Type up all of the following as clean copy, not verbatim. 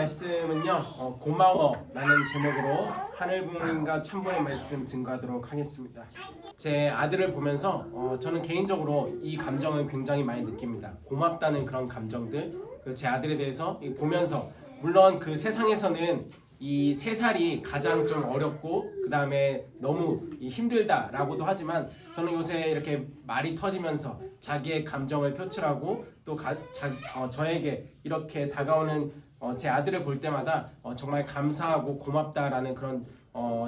말씀은요, 고마워라는 제목으로 하늘 부모님과 참부의 말씀 증거하도록 하겠습니다. 제 아들을 보면서 저는 개인적으로 이 감정을 굉장히 많이 느낍니다. 고맙다는 그런 감정들, 제 아들에 대해서 보면서, 물론 그 세상에서는 이 3살이 가장 좀 어렵고 그 다음에 너무 힘들다라고도 하지만, 저는 요새 이렇게 말이 터지면서 자기의 감정을 표출하고 또 저에게 이렇게 다가오는 제 아들을 볼 때마다 정말 감사하고 고맙다라는 그런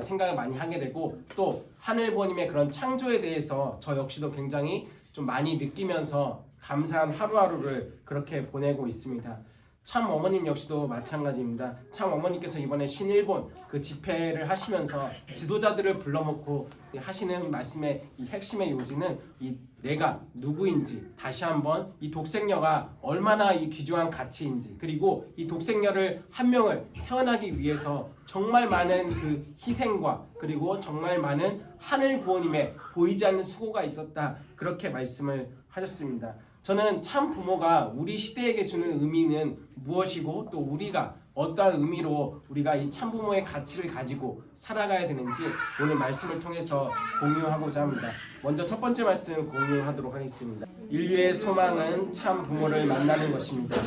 생각을 많이 하게 되고, 또 하늘부모님의 그런 창조에 대해서 저 역시도 굉장히 좀 많이 느끼면서 감사한 하루하루를 그렇게 보내고 있습니다. 참 어머님 역시도 마찬가지입니다. 참 어머니께서 이번에 신일본 그 집회를 하시면서 지도자들을 불러놓고 하시는 말씀의 이 핵심의 요지는 이 내가 누구인지, 다시 한번 이 독생녀가 얼마나 이 귀중한 가치인지, 그리고 이 독생녀를 한 명을 태어나기 위해서 정말 많은 그 희생과 그리고 정말 많은 하늘 부모님의 보이지 않는 수고가 있었다, 그렇게 말씀을 하셨습니다. 저는 참 부모가 우리 시대에게 주는 의미는 무엇이고, 또 우리가 어떠한 의미로 우리가 이 참 부모의 가치를 가지고 살아가야 되는지 오늘 말씀을 통해서 공유하고자 합니다. 먼저 첫 번째 말씀 공유하도록 하겠습니다. 인류의 소망은 참 부모를 만나는 것입니다.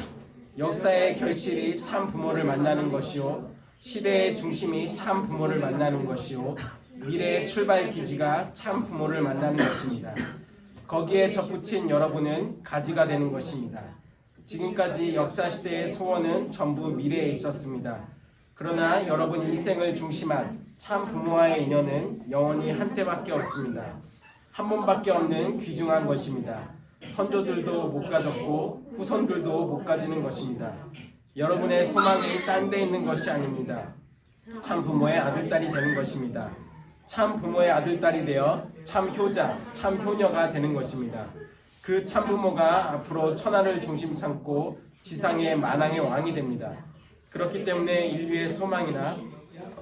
역사의 결실이 참 부모를 만나는 것이요, 시대의 중심이 참 부모를 만나는 것이요, 미래의 출발 기지가 참 부모를 만나는 것입니다. 거기에 접붙인 여러분은 가지가 되는 것입니다. 지금까지 역사시대의 소원은 전부 미래에 있었습니다. 그러나 여러분 일생을 중심한 참 부모와의 인연은 영원히 한때밖에 없습니다. 한 번밖에 없는 귀중한 것입니다. 선조들도 못 가졌고 후손들도 못 가지는 것입니다. 여러분의 소망이 딴 데 있는 것이 아닙니다. 참 부모의 아들딸이 되는 것입니다. 참 부모의 아들딸이 되어 참 효자, 참 효녀가 되는 것입니다. 그 참 부모가 앞으로 천하를 중심 삼고 지상의 만왕의 왕이 됩니다. 그렇기 때문에 인류의 소망이나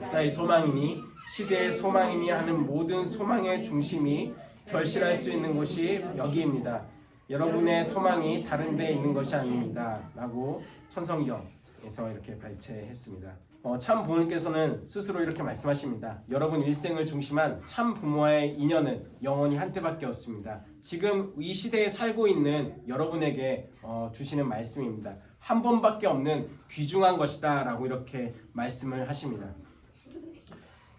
역사의 소망이니 시대의 소망이니 하는 모든 소망의 중심이 결실할 수 있는 곳이 여기입니다. 여러분의 소망이 다른 데 있는 것이 아닙니다, 라고 천성경에서 이렇게 발췌했습니다. 참 부모님께서는 스스로 이렇게 말씀하십니다. 여러분 일생을 중심한 참 부모와의 인연은 영원히 한때밖에 없습니다. 지금 이 시대에 살고 있는 여러분에게 주시는 말씀입니다. 한 번밖에 없는 귀중한 것이다, 라고 이렇게 말씀을 하십니다.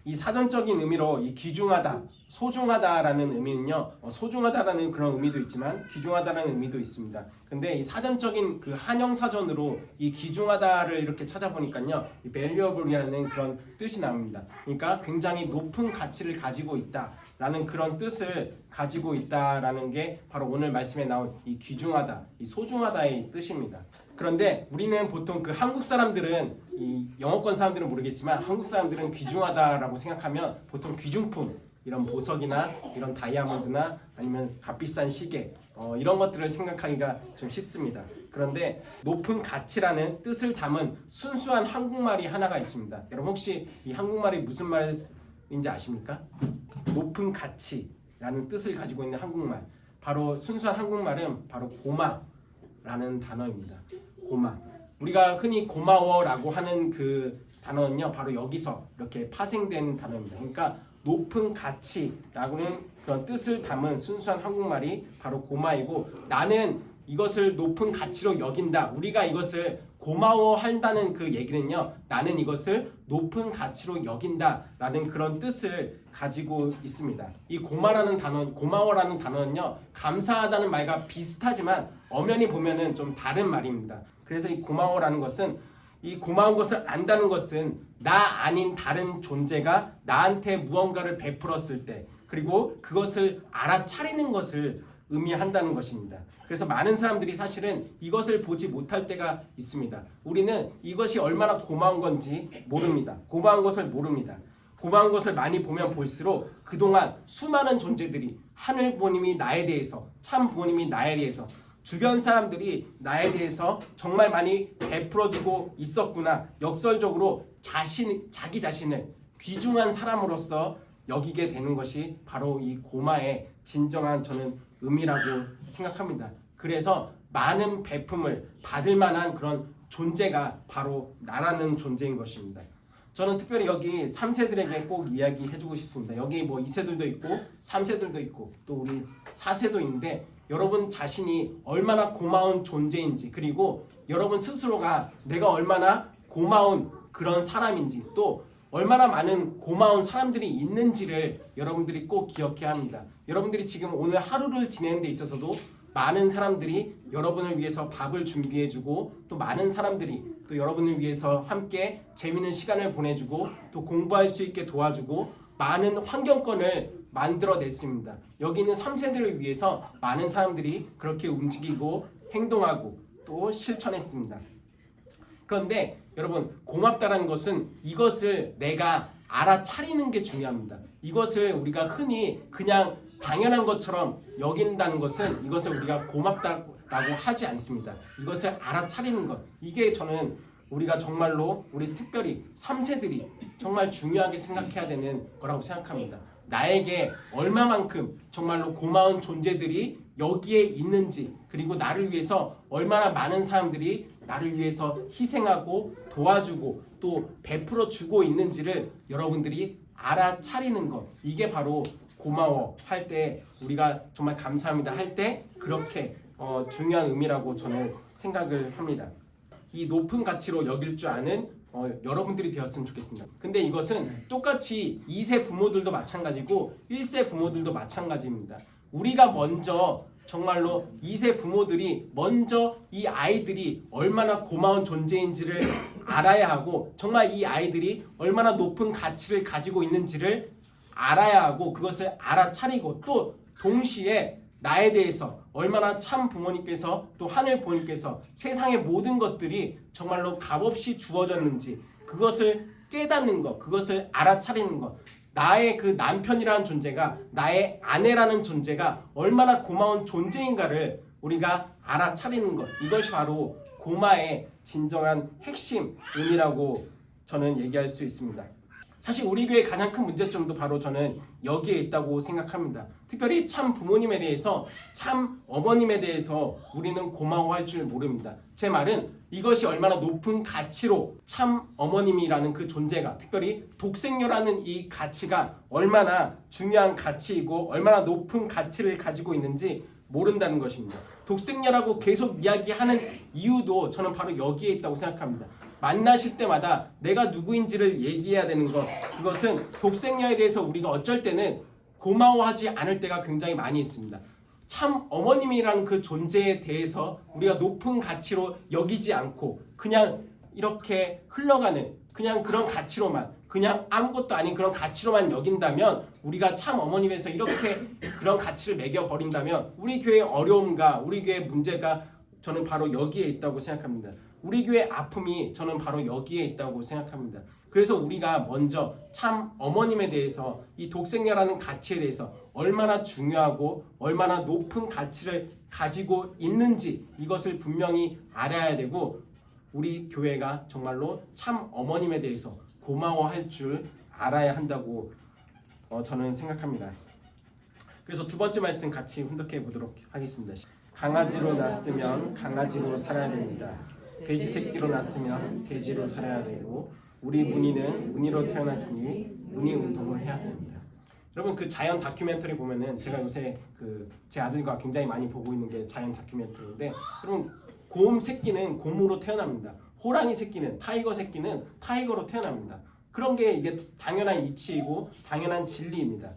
이 사전적인 의미로 이 귀중하다, 소중하다라는 의미는요, 소중하다라는 그런 의미도 있지만 귀중하다라는 의미도 있습니다. 근데 이 사전적인 그 한영 사전으로 이 귀중하다를 이렇게 찾아보니까요, 이 valuable이라는 그런 뜻이 나옵니다. 그러니까 굉장히 높은 가치를 가지고 있다라는 그런 뜻을 가지고 있다라는 게 바로 오늘 말씀에 나온 이 귀중하다, 이 소중하다의 뜻입니다. 그런데 우리는 보통 그 한국 사람들은, 이 영어권 사람들은 모르겠지만 한국 사람들은 귀중하다라고 생각하면 보통 귀중품, 이런 보석이나 이런 다이아몬드나 아니면 값비싼 시계, 이런 것들을 생각하기가 좀 쉽습니다. 그런데 높은 가치라는 뜻을 담은 순수한 한국말이 하나가 있습니다. 여러분 혹시 이 한국말이 무슨 말인지 아십니까? 높은 가치라는 뜻을 가지고 있는 한국말, 바로 순수한 한국말은 바로 고마라는 단어입니다. 고마. 우리가 흔히 고마워라고 하는 그 단어는요, 바로 여기서 이렇게 파생된 단어입니다. 그러니까 높은 가치라고는 그런 뜻을 담은 순수한 한국말이 바로 고마이고, 나는 이것을 높은 가치로 여긴다, 우리가 이것을 고마워한다는 그 얘기는요, 나는 이것을 높은 가치로 여긴다 라는 그런 뜻을 가지고 있습니다. 이 고마라는 단어, 고마워라는 단어는요, 감사하다는 말과 비슷하지만 엄연히 보면은 좀 다른 말입니다. 그래서 이 고마워라는 것은, 이 고마운 것을 안다는 것은 나 아닌 다른 존재가 나한테 무언가를 베풀었을 때, 그리고 그것을 알아차리는 것을 의미한다는 것입니다. 그래서 많은 사람들이 사실은 이것을 보지 못할 때가 있습니다. 우리는 이것이 얼마나 고마운 건지 모릅니다. 고마운 것을 모릅니다. 고마운 것을 많이 보면 볼수록 그동안 수많은 존재들이, 하늘 부모님이 나에 대해서, 참 부모님이 나에 대해서, 주변 사람들이 나에 대해서 정말 많이 베풀어주고 있었구나, 역설적으로 자기 자신을 귀중한 사람으로서 여기게 되는 것이 바로 이 고마의 진정한 저는 의미라고 생각합니다. 그래서 많은 베품을 받을 만한 그런 존재가 바로 나라는 존재인 것입니다. 저는 특별히 여기 3세들에게 꼭 이야기해주고 싶습니다. 여기 뭐 2세들도 있고 3세들도 있고 또 우리 4세도 있는데 여러분 자신이 얼마나 고마운 존재인지, 그리고 여러분 스스로가 내가 얼마나 고마운 그런 사람인지, 또 얼마나 많은 고마운 사람들이 있는지를 여러분들이 꼭 기억해야 합니다. 여러분들이 지금 오늘 하루를 지내는 데 있어서도 많은 사람들이 여러분을 위해서 밥을 준비해주고, 또 많은 사람들이 또 여러분을 위해서 함께 재미있는 시간을 보내주고, 또 공부할 수 있게 도와주고, 많은 환경권을 만들어냈습니다. 여기 있는 3세들을 위해서 많은 사람들이 그렇게 움직이고 행동하고 또 실천했습니다. 그런데 여러분, 고맙다라는 것은 이것을 내가 알아차리는 게 중요합니다. 이것을 우리가 흔히 그냥 당연한 것처럼 여긴다는 것은 이것을 우리가 고맙다라고 하지 않습니다. 이것을 알아차리는 것, 이게 저는 우리가 정말로 우리 특별히 3세들이 정말 중요하게 생각해야 되는 거라고 생각합니다. 나에게 얼마만큼 정말로 고마운 존재들이 여기에 있는지, 그리고 나를 위해서 얼마나 많은 사람들이 나를 위해서 희생하고 도와주고 또 베풀어 주고 있는지를 여러분들이 알아차리는 것, 이게 바로 고마워 할 때, 우리가 정말 감사합니다 할 때 그렇게 중요한 의미라고 저는 생각을 합니다. 이 높은 가치로 여길 줄 아는 여러분들이 되었으면 좋겠습니다. 근데 이것은 똑같이 2세 부모들도 마찬가지고 1세 부모들도 마찬가지입니다. 우리가 먼저 정말로 2세 부모들이 먼저 이 아이들이 얼마나 고마운 존재인지를 알아야 하고, 정말 이 아이들이 얼마나 높은 가치를 가지고 있는지를 알아야 하고, 그것을 알아차리고, 또 동시에 나에 대해서 얼마나 참 부모님께서 또 하늘 부모님께서 세상의 모든 것들이 정말로 값없이 주어졌는지 그것을 깨닫는 것, 그것을 알아차리는 것, 나의 그 남편이라는 존재가, 나의 아내라는 존재가 얼마나 고마운 존재인가를 우리가 알아차리는 것, 이것이 바로 고마의 진정한 핵심 의미라고 저는 얘기할 수 있습니다. 사실 우리 교회의 가장 큰 문제점도 바로 저는 여기에 있다고 생각합니다. 특별히 참 부모님에 대해서, 참 어머님에 대해서 우리는 고마워할 줄 모릅니다. 제 말은 이것이 얼마나 높은 가치로, 참 어머님이라는 그 존재가, 특별히 독생녀라는 이 가치가 얼마나 중요한 가치이고 얼마나 높은 가치를 가지고 있는지 모른다는 것입니다. 독생녀라고 계속 이야기하는 이유도 저는 바로 여기에 있다고 생각합니다. 만나실 때마다 내가 누구인지를 얘기해야 되는 것, 그것은 독생녀에 대해서 우리가 어쩔 때는 고마워하지 않을 때가 굉장히 많이 있습니다. 참 어머님이라는 그 존재에 대해서 우리가 높은 가치로 여기지 않고 그냥 이렇게 흘러가는 그냥 그런 가치로만, 그냥 아무것도 아닌 그런 가치로만 여긴다면, 우리가 참 어머님에서 이렇게 그런 가치를 매겨버린다면 우리 교회의 어려움과 우리 교회의 문제가 저는 바로 여기에 있다고 생각합니다. 우리 교회의 아픔이 저는 바로 여기에 있다고 생각합니다. 그래서 우리가 먼저 참 어머님에 대해서, 이 독생녀라는 가치에 대해서 얼마나 중요하고 얼마나 높은 가치를 가지고 있는지 이것을 분명히 알아야 되고, 우리 교회가 정말로 참 어머님에 대해서 고마워할 줄 알아야 한다고 저는 생각합니다. 그래서 두 번째 말씀 같이 훈독해 보도록 하겠습니다. 강아지로 났으면 강아지로 살아야 됩니다. 돼지 새끼로 났으면 돼지로 살아야 되고, 우리 문희는 문희로 태어났으니 문희 운동을 해야 됩니다. 여러분, 그 자연 다큐멘터리 보면은, 제가 요새 제 아들과 굉장히 많이 보고 있는 게 자연 다큐멘터리인데, 여러분, 곰 새끼는 곰으로 태어납니다. 호랑이 새끼는, 타이거 새끼는 타이거로 태어납니다. 그런 게 이게 당연한 이치이고 당연한 진리입니다.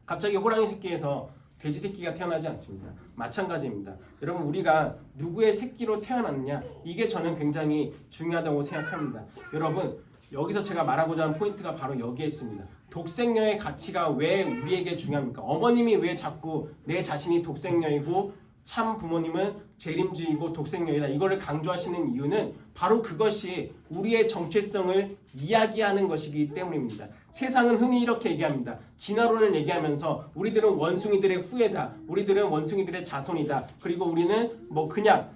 갑자기 호랑이 새끼에서 돼지 새끼가 태어나지 않습니다. 마찬가지입니다. 여러분, 우리가 누구의 새끼로 태어났느냐, 이게 저는 굉장히 중요하다고 생각합니다. 여러분, 여기서 제가 말하고자 하는 포인트가 바로 여기에 있습니다. 독생녀의 가치가 왜 우리에게 중요합니까? 어머님이 왜 자꾸 내 자신이 독생녀이고 참 부모님은 재림주의고 독생녀이다, 이거를 강조하시는 이유는 바로 그것이 우리의 정체성을 이야기하는 것이기 때문입니다. 세상은 흔히 이렇게 얘기합니다. 진화론을 얘기하면서 우리들은 원숭이들의 후예다, 우리들은 원숭이들의 자손이다, 그리고 우리는 뭐 그냥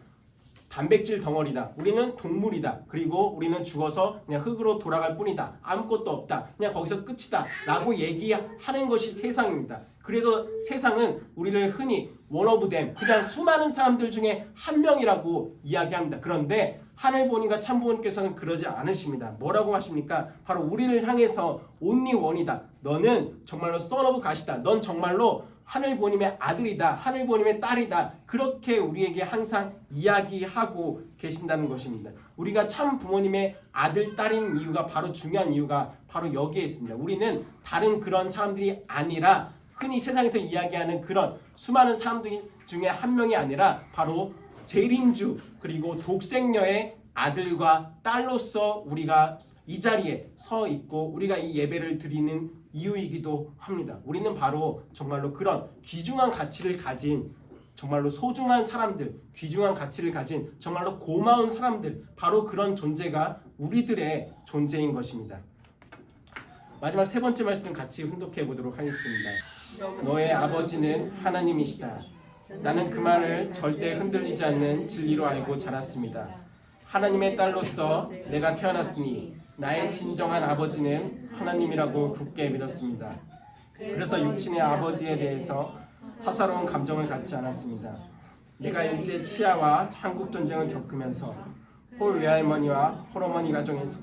단백질 덩어리다. 우리는 동물이다. 그리고 우리는 죽어서 그냥 흙으로 돌아갈 뿐이다. 아무것도 없다. 그냥 거기서 끝이다. 라고 얘기하는 것이 세상입니다. 그래서 세상은 우리를 흔히 one of them, 그냥 수많은 사람들 중에 한 명이라고 이야기합니다. 그런데 하늘부모님과 참부모님께서는 그러지 않으십니다. 뭐라고 하십니까? 바로 우리를 향해서 only one이다. 너는 정말로 son of God이다. 넌 정말로 하늘부모님의 아들이다. 하늘부모님의 딸이다. 그렇게 우리에게 항상 이야기하고 계신다는 것입니다. 우리가 참 부모님의 아들, 딸인 이유가 바로 중요한 이유가 바로 여기에 있습니다. 우리는 다른 그런 사람들이 아니라 흔히 세상에서 이야기하는 그런 수많은 사람들 중에 한 명이 아니라 바로 재림주 그리고 독생녀의 아들과 딸로서 우리가 이 자리에 서 있고 우리가 이 예배를 드리는 이유이기도 합니다. 우리는 바로 정말로 그런 귀중한 가치를 가진 정말로 소중한 사람들, 귀중한 가치를 가진 정말로 고마운 사람들, 바로 그런 존재가 우리들의 존재인 것입니다. 마지막 세 번째 말씀 같이 훈독해 보도록 하겠습니다. 너의 아버지는 하나님이시다. 나는 그 말을 절대 흔들리지 않는 진리로 알고 자랐습니다. 하나님의 딸로서 내가 태어났으니 나의 진정한 아버지는 하나님이라고 굳게 믿었습니다. 그래서 육친의 아버지에 대해서 사사로운 감정을 갖지 않았습니다. 내가 일제 치아와 한국전쟁을 겪으면서 홀 외할머니와 홀어머니 가정에서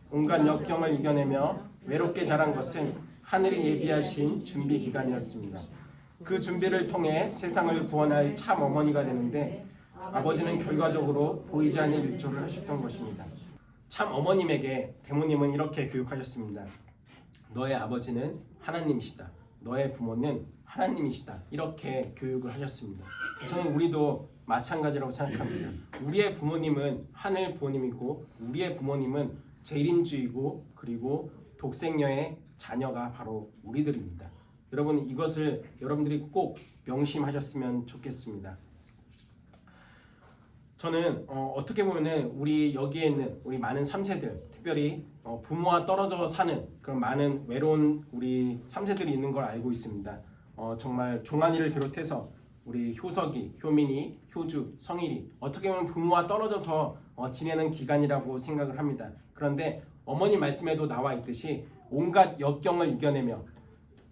온갖 역경을 이겨내며 외롭게 자란 것은 하늘이 예비하신 준비 기간이었습니다. 그 준비를 통해 세상을 구원할 참 어머니가 되는데 아버지는 결과적으로 보이지 않는 일조를 하셨던 것입니다. 참 어머님에게 대모님은 이렇게 교육하셨습니다. 너의 아버지는 하나님이시다. 너의 부모는 하나님이시다. 이렇게 교육을 하셨습니다. 저는 우리도 마찬가지라고 생각합니다. 우리의 부모님은 하늘 부모님이고 우리의 부모님은 재림주이고 그리고 독생녀의 자녀가 바로 우리들입니다. 여러분 이것을 여러분들이 꼭 명심하셨으면 좋겠습니다. 저는 어떻게 보면은 우리 여기에 있는 우리 많은 3세들 특별히 부모와 떨어져 사는 그런 많은 외로운 우리 3세들이 있는 걸 알고 있습니다. 정말 종환이를 비롯해서 우리 효석이, 효민이, 효주, 성일이 어떻게 보면 부모와 떨어져서 지내는 기간이라고 생각을 합니다. 그런데 어머니 말씀에도 나와 있듯이 온갖 역경을 이겨내며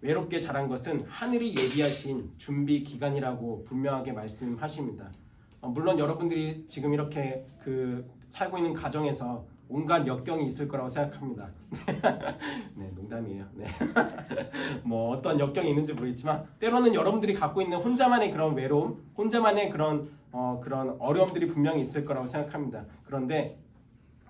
외롭게 자란 것은 하늘이 예비하신 준비 기간이라고 분명하게 말씀하십니다. 물론 여러분들이 지금 이렇게 살고 있는 가정에서 온갖 역경이 있을 거라고 생각합니다. 네, 농담이에요. 네. 뭐 어떤 역경이 있는지 모르겠지만 때로는 여러분들이 갖고 있는 혼자만의 그런 외로움, 혼자만의 그런 어려움들이 분명히 있을 거라고 생각합니다. 그런데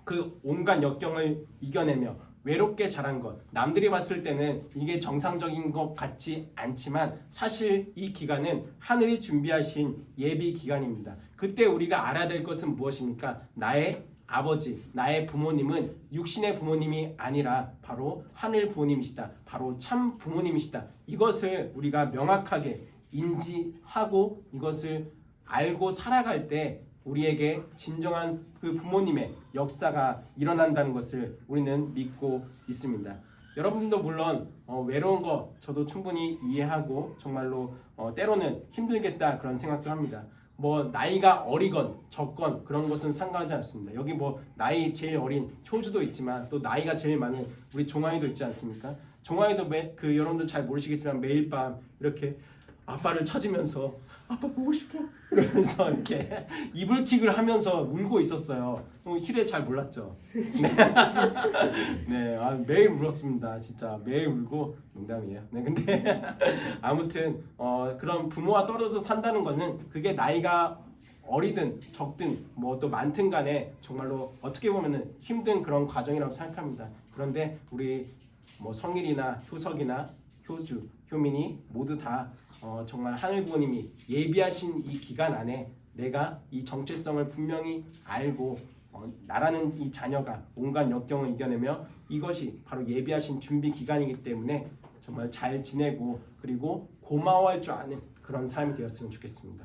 그 온갖 역경을 이겨내며 외롭게 자란 것, 남들이 봤을 때는 이게 정상적인 것 같지 않지만 사실 이 기간은 하늘이 준비하신 예비 기간입니다. 그때 우리가 알아야 될 것은 무엇입니까? 나의 아버지, 나의 부모님은 육신의 부모님이 아니라 바로 하늘 부모님이시다. 바로 참 부모님이시다. 이것을 우리가 명확하게 인지하고 이것을 알고 살아갈 때 우리에게 진정한 그 부모님의 역사가 일어난다는 것을 우리는 믿고 있습니다. 여러분들도 물론 외로운 거 저도 충분히 이해하고 정말로 때로는 힘들겠다 그런 생각도 합니다. 뭐 나이가 어리건 적건 그런 것은 상관하지 않습니다. 여기 뭐 나이 제일 어린 효주도 있지만 또 나이가 제일 많은 우리 종아이도 있지 않습니까? 종아이도 여러분들 잘 모르시겠지만 매일 밤 이렇게 아빠를 찾으면서 아빠 보고 싶어 이러면서 이렇게 이불킥을 하면서 울고 있었어요. 희래 잘 몰랐죠. 네, 네, 매일 울었습니다. 진짜 매일 울고 농담이에요. 네, 근데 아무튼 그런 부모와 떨어져 산다는 거는 그게 나이가 어리든 적든 뭐 또 많든 간에 정말로 어떻게 보면은 힘든 그런 과정이라고 생각합니다. 그런데 우리 뭐 성일이나 효석이나 효주, 효민이 모두 다 정말 하늘 부모님이 예비하신 이 기간 안에 내가 이 정체성을 분명히 알고 나라는 이 자녀가 온갖 역경을 이겨내며 이것이 바로 예비하신 준비 기간이기 때문에 정말 잘 지내고 그리고 고마워할 줄 아는 그런 삶이 되었으면 좋겠습니다.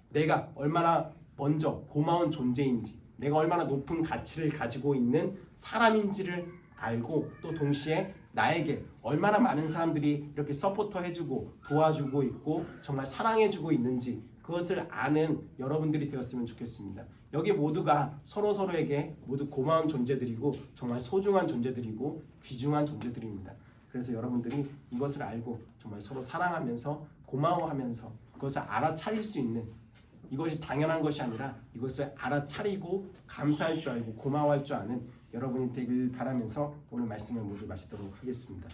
내가 얼마나 먼저 고마운 존재인지 내가 얼마나 높은 가치를 가지고 있는 사람인지를 알고 또 동시에 나에게 얼마나 많은 사람들이 이렇게 서포터 해주고 도와주고 있고 정말 사랑해주고 있는지 그것을 아는 여러분들이 되었으면 좋겠습니다. 여기 모두가 서로에게 모두 고마운 존재들이고 정말 소중한 존재들이고 귀중한 존재들입니다. 그래서 여러분들이 이것을 알고 정말 서로 사랑하면서 고마워하면서 그것을 알아차릴 수 있는, 이것이 당연한 것이 아니라 이것을 알아차리고 감사할 줄 알고 고마워할 줄 아는 여러분이 되길 바라면서 오늘 말씀을 모두 마치도록 하겠습니다.